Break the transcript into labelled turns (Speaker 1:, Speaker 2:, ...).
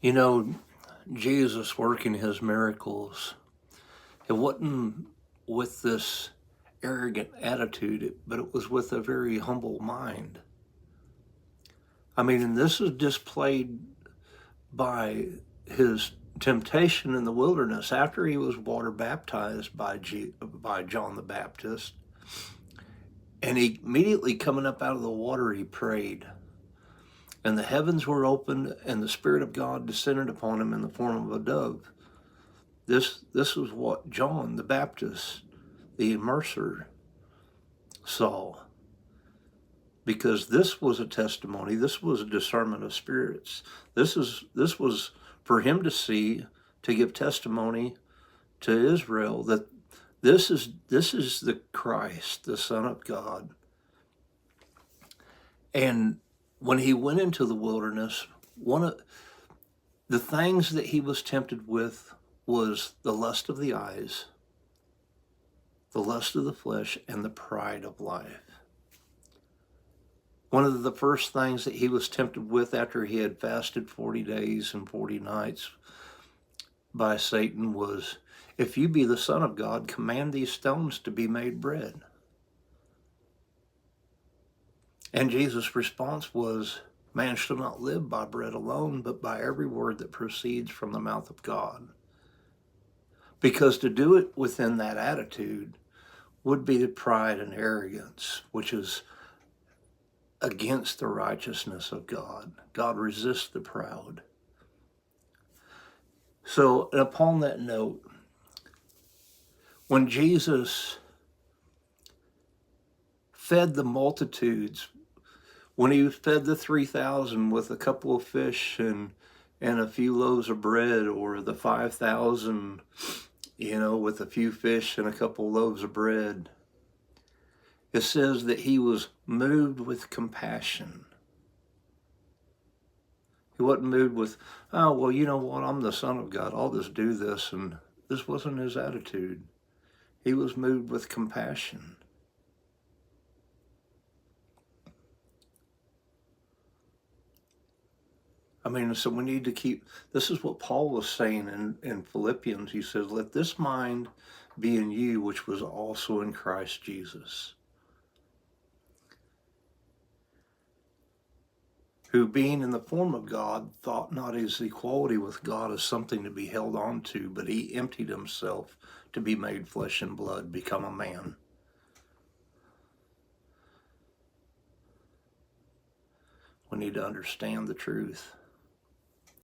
Speaker 1: You know, Jesus working his miracles, it wasn't with this arrogant attitude, but it was with a very humble mind. I mean, and this is displayed by his temptation in the wilderness after he was water baptized by John the Baptist. And he immediately coming up out of the water, he prayed. And the heavens were opened, and the Spirit of God descended upon him in the form of a dove. This was what John the Baptist, the immerser, saw. Because this was a testimony, this was a discernment of spirits. This was for him to see, to give testimony to Israel that this is the Christ, the Son of God. And when he went into the wilderness, one of the things that he was tempted with was the lust of the eyes, the lust of the flesh, and the pride of life. One of the first things that he was tempted with after he had fasted 40 days and 40 nights by Satan was, if you be the Son of God, command these stones to be made bread. And Jesus' response was, man shall not live by bread alone, but by every word that proceeds from the mouth of God. Because to do it within that attitude would be the pride and arrogance, which is against the righteousness of God. God resists the proud. So upon that note, when Jesus fed the multitudes, when he fed the 3,000 with a couple of fish and a few loaves of bread, or the 5,000, with a few fish and a couple of loaves of bread, it says that he was moved with compassion. He wasn't moved with, oh, well, you know what, I'm the Son of God, I'll just do this. And this wasn't his attitude. He was moved with compassion. I mean, so we need to keep, this is what Paul was saying in Philippians. He says, let this mind be in you, which was also in Christ Jesus, who being in the form of God, thought not his equality with God as something to be held on to, but he emptied himself to be made flesh and blood, become a man. We need to understand the truth.